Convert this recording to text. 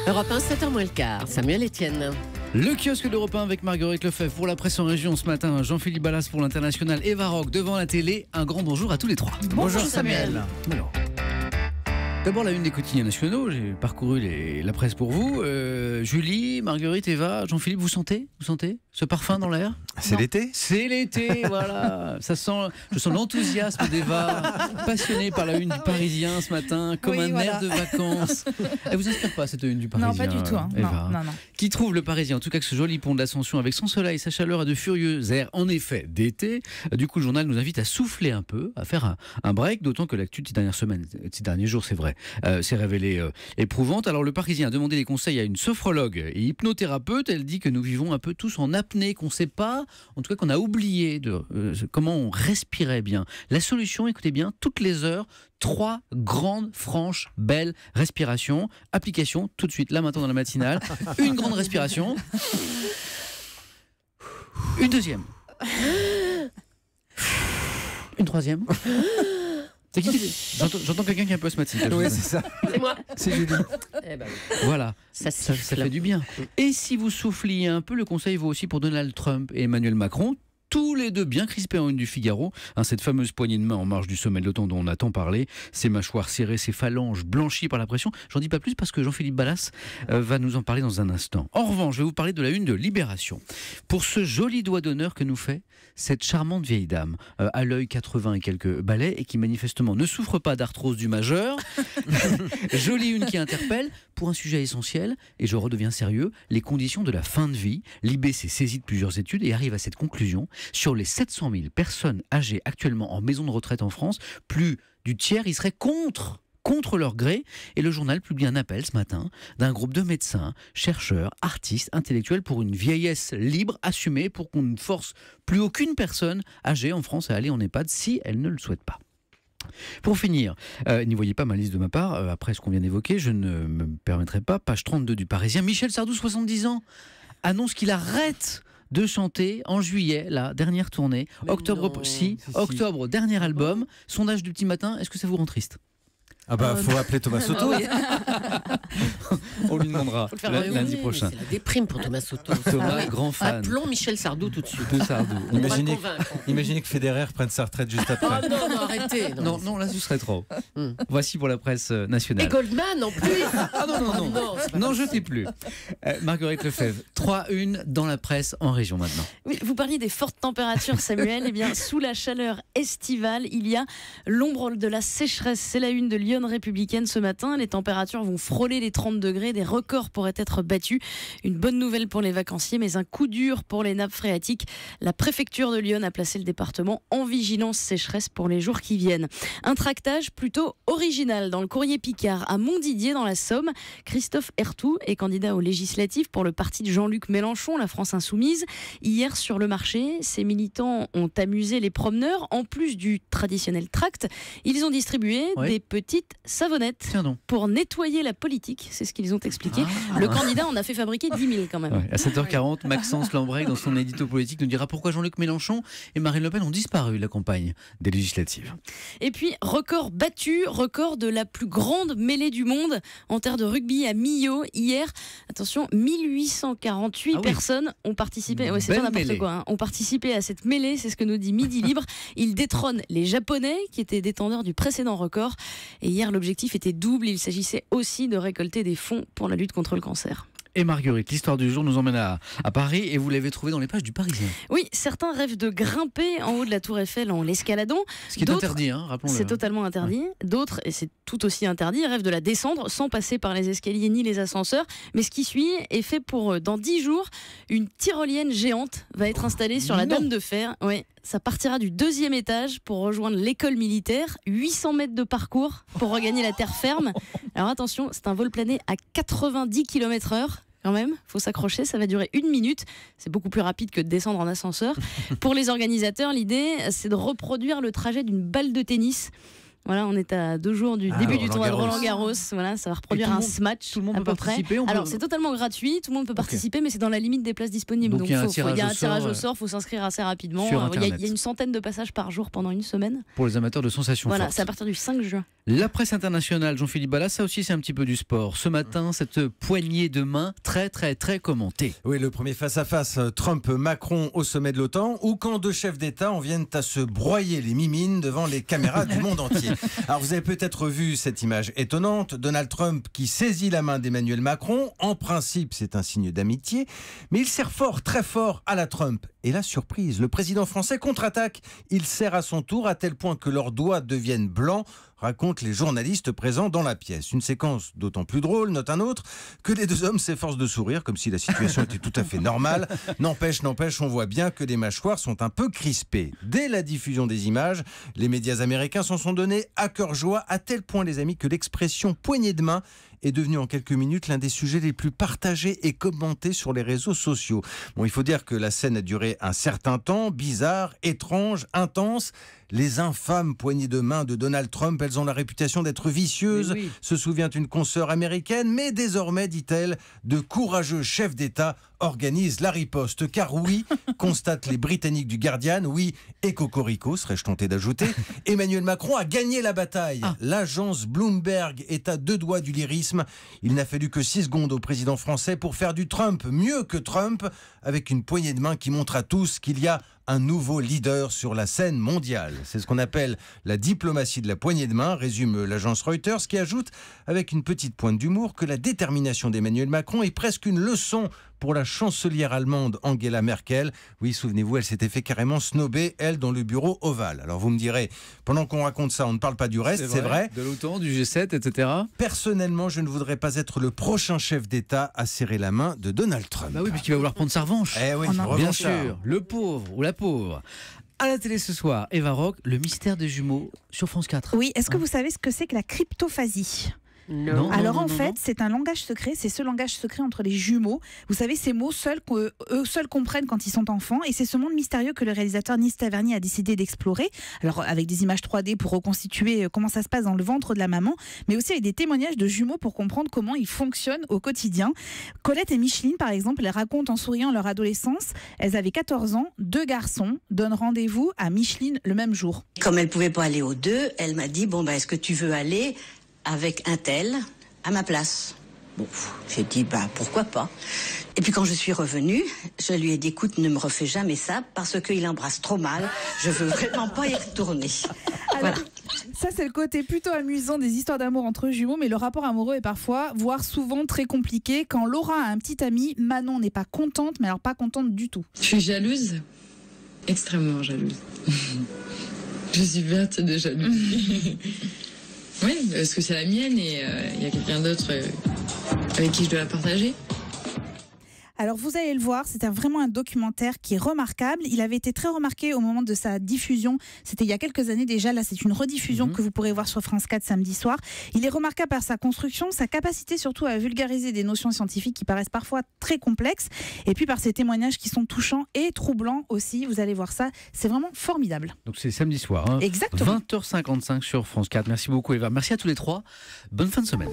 Europe 1, 7h moins le quart. Samuel Etienne. Le kiosque d'Europe 1 avec Marguerite Lefebvre pour la presse en région ce matin. Jean-Philippe Ballas pour l'international. Eva Rock devant la télé. Un grand bonjour à tous les trois. Bonjour Samuel. Alors, d'abord la une des quotidiens nationaux. J'ai parcouru la presse pour vous. Julie, Marguerite, Eva, Jean-Philippe, vous sentez ce parfum dans l'air? C'est l'été? C'est l'été, voilà. Je sens l'enthousiasme d'Eva, passionnée par la une du Parisien ce matin, comme un air de vacances. Elle vous inspire pas cette une du Parisien? Non, pas du tout. Eva, non. Qui trouve le Parisien, en tout cas que ce joli pont de l'Ascension avec son soleil, sa chaleur à de furieux airs, en effet, d'été. Du coup, le journal nous invite à souffler un peu, à faire un break, d'autant que l'actu de ces dernières semaines, ces derniers jours, c'est vrai, s'est révélée éprouvante. Alors, le Parisien a demandé des conseils à une sophrologue et hypnothérapeute. Elle dit que nous vivons un peu tous en apnée, qu'on ne sait pas, en tout cas qu'on a oublié comment on respirait bien. La solution, écoutez bien, toutes les heures, 3 grandes, franches, belles respirations. Application, tout de suite, là maintenant dans la matinale. Une grande respiration. Une deuxième. Une troisième. C'est qui? J'entends quelqu'un qui est un peu asthmatique. Oui, c'est ça. C'est moi. C'est Julie. Eh ben, Voilà, ça ça fait du bien. Et si vous souffliez un peu, le conseil vaut aussi pour Donald Trump et Emmanuel Macron. Tous les deux bien crispés en une du Figaro, cette fameuse poignée de main en marge du sommet de l'OTAN dont on a tant parlé, ses mâchoires serrées, ses phalanges blanchies par la pression. J'en dis pas plus parce que Jean-Philippe Ballas va nous en parler dans un instant. En revanche, je vais vous parler de la une de Libération. Pour ce joli doigt d'honneur que nous fait cette charmante vieille dame, à l'œil 80 et quelques balais, et qui manifestement ne souffre pas d'arthrose du majeur. Jolie une qui interpelle pour un sujet essentiel, et je redeviens sérieux, les conditions de la fin de vie. Libé s'est saisi de plusieurs études et arrive à cette conclusion. Sur les 700 000 personnes âgées actuellement en maison de retraite en France, plus du tiers y seraient contre leur gré. Et le journal publie un appel ce matin d'un groupe de médecins, chercheurs, artistes, intellectuels pour une vieillesse libre, assumée, pour qu'on ne force plus aucune personne âgée en France à aller en EHPAD si elle ne le souhaite pas. Pour finir, n'y voyez pas ma liste de ma part, après ce qu'on vient d'évoquer, je ne me permettrai pas, page 32 du Parisien, Michel Sardou, 70 ans, annonce qu'il arrête de chanter en juillet, la dernière tournée, octobre, dernier album, sondage du petit matin, est-ce que ça vous rend triste? Ah bah faut appeler Thomas Soto. On lui demandera lundi prochain. C'est la déprime pour Thomas Soto. Thomas, grand fan. Appelons Michel Sardou tout de suite. De Sardou. Imaginez que Federer prenne sa retraite juste après. Oh non, arrêtez. Non, là ce serait trop. Voici pour la presse nationale. Et Goldman en plus. Ah non, je sais plus. Marguerite Lefebvre, 3-1 dans la presse en région maintenant. Oui, vous parliez des fortes températures, Samuel. Eh bien, sous la chaleur estivale, il y a l'ombre de la sécheresse. C'est la une de Lyon Républicaine ce matin. Les températures vont frôler les 30 degrés. Des records pourraient être battus. Une bonne nouvelle pour les vacanciers, mais un coup dur pour les nappes phréatiques. La préfecture de Lyon a placé le département en vigilance sécheresse pour les jours qui viennent. Un tractage plutôt original dans le Courrier Picard à Montdidier dans la Somme. Christophe Ertout est candidat aux législatives pour le parti de Jean-Luc Mélenchon, la France Insoumise. Hier sur le marché, ces militants ont amusé les promeneurs. En plus du traditionnel tract, ils ont distribué des petites savonnettes pour nettoyer la politique. C'est ce qu'ils ont expliqué. Le candidat en a fait fabriquer 10 000 quand même. Ouais, à 7h40, Maxence Lambrec, dans son édito politique, nous dira pourquoi Jean-Luc Mélenchon et Marine Le Pen ont disparu de la campagne des législatives. Et puis, record battu, record de la plus grande mêlée du monde en terre de rugby à Millau. Hier, attention, 1848 personnes ont participé. Ouais, c'est pas n'importe quoi. Ont participé à cette mêlée, c'est ce que nous dit Midi Libre. Ils détrônent les Japonais qui étaient détenteurs du précédent record. Et hier, l'objectif était double. Il s'agissait aussi de récolter des fonds pour la lutte contre le cancer. Et Marguerite, l'histoire du jour nous emmène à Paris et vous l'avez trouvée dans les pages du Parisien. Oui, certains rêvent de grimper en haut de la Tour Eiffel en l'escaladant. Ce qui est interdit, rappelons-le. C'est totalement interdit. D'autres, et c'est tout aussi interdit, rêvent de la descendre sans passer par les escaliers ni les ascenseurs. Mais ce qui suit est fait pour dans 10 jours. Une tyrolienne géante va être installée sur la Dame de Fer. Oui, ça partira du 2e étage pour rejoindre l'école militaire. 800 mètres de parcours pour regagner la terre ferme. Alors attention, c'est un vol plané à 90 km/h. Quand même, faut s'accrocher, ça va durer 1 minute. C'est beaucoup plus rapide que de descendre en ascenseur. Pour les organisateurs, l'idée, c'est de reproduire le trajet d'une balle de tennis. Voilà, on est à 2 jours du début du tournoi de Roland-Garros. Roland-Garros. Voilà, ça va reproduire un match. Tout le monde à peut peu près. participer. Alors c'est totalement gratuit, tout le monde peut participer, mais c'est dans la limite des places disponibles. Donc, il y a un il y a un tirage au sort, sort, il faut s'inscrire assez rapidement. sur Il y a Internet. une centaine de passages par jour pendant une semaine. Pour les amateurs de sensations Voilà, fortes. c'est à partir du 5 juin. La presse internationale, Jean-Philippe Ballas, ça aussi c'est un petit peu du sport. Ce matin, cette poignée de main très commentée. Oui, le premier face-à-face Trump-Macron au sommet de l'OTAN, ou quand deux chefs d'État en viennent à se broyer les mimines devant les caméras du monde entier. Alors vous avez peut-être vu cette image étonnante, Donald Trump qui saisit la main d'Emmanuel Macron. En principe, c'est un signe d'amitié, mais il serre fort, très fort à la Trump. Et la surprise, le président français contre-attaque. Il serre à son tour à tel point que leurs doigts deviennent blancs, racontent les journalistes présents dans la pièce. Une séquence d'autant plus drôle, note un autre, que les deux hommes s'efforcent de sourire, comme si la situation était tout à fait normale. N'empêche, on voit bien que les mâchoires sont un peu crispées. Dès la diffusion des images, les médias américains s'en sont donnés à cœur joie, à tel point, les amis, que l'expression poignée de main est devenu en quelques minutes l'un des sujets les plus partagés et commentés sur les réseaux sociaux. Bon, il faut dire que la scène a duré un certain temps, bizarre, étrange, intense. Les infâmes poignées de main de Donald Trump, elles ont la réputation d'être vicieuses, Oui. se souvient une consoeur américaine, mais désormais, dit-elle, de courageux chefs d'État organisent la riposte. Car oui, constatent les Britanniques du Guardian, oui, et cocorico, serais-je tenté d'ajouter, Emmanuel Macron a gagné la bataille. L'agence Bloomberg est à 2 doigts du lyrisme. Il n'a fallu que 6 secondes au président français pour faire du Trump mieux que Trump, avec une poignée de main qui montre à tous qu'il y a un nouveau leader sur la scène mondiale. C'est ce qu'on appelle la diplomatie de la poignée de main, résume l'agence Reuters, qui ajoute, avec une petite pointe d'humour, que la détermination d'Emmanuel Macron est presque une leçon pour la chancelière allemande Angela Merkel. Oui, souvenez-vous, elle s'était fait carrément snober, elle, dans le bureau ovale. Alors vous me direz, pendant qu'on raconte ça, on ne parle pas du reste, c'est vrai. De l'OTAN, du G7, etc. Personnellement, je ne voudrais pas être le prochain chef d'État à serrer la main de Donald Trump. Bah oui, puisqu'il va vouloir prendre sa revanche. Eh oui, Bien revanchard. sûr, le pauvre ou la pauvre. À la télé ce soir, Eva Rock, le mystère des jumeaux sur France 4. Oui, est-ce que vous savez ce que c'est que la cryptophasie ? Non. Alors en fait, c'est un langage secret, c'est ce langage secret entre les jumeaux. Vous savez, ces mots eux seuls comprennent quand ils sont enfants, et c'est ce monde mystérieux que le réalisateur Nice Tavernier a décidé d'explorer. Alors avec des images 3D pour reconstituer comment ça se passe dans le ventre de la maman, mais aussi avec des témoignages de jumeaux pour comprendre comment ils fonctionnent au quotidien. Colette et Micheline, par exemple, elles racontent en souriant leur adolescence. Elles avaient 14 ans, 2 garçons donnent rendez-vous à Micheline le même jour. Comme elle pouvait pas aller aux 2, elle m'a dit bon est-ce que tu veux aller avec un tel à ma place? Bon, j'ai dit pourquoi pas. Et puis quand je suis revenue, je lui ai dit écoute, ne me refais jamais ça parce qu'il embrasse trop mal. Je veux vraiment pas y retourner. Alors, ça, c'est le côté plutôt amusant des histoires d'amour entre jumeaux, mais le rapport amoureux est parfois, voire souvent, très compliqué. Quand Laura a un petit ami, Manon n'est pas contente, mais alors pas contente du tout. Je suis jalouse, extrêmement jalouse. Je suis verte de jalousie. Oui, parce que c'est la mienne et il y a quelqu'un d'autre avec qui je dois la partager. Alors vous allez le voir, c'est vraiment un documentaire qui est remarquable. Il avait été très remarqué au moment de sa diffusion. C'était il y a quelques années déjà. Là, c'est une rediffusion que vous pourrez voir sur France 4 samedi soir. Il est remarquable par sa construction, sa capacité surtout à vulgariser des notions scientifiques qui paraissent parfois très complexes. Et puis par ses témoignages qui sont touchants et troublants aussi. Vous allez voir ça. C'est vraiment formidable. Donc c'est samedi soir. Hein. Exactement. 20h55 sur France 4. Merci beaucoup Eva. Merci à tous les trois. Bonne fin de semaine.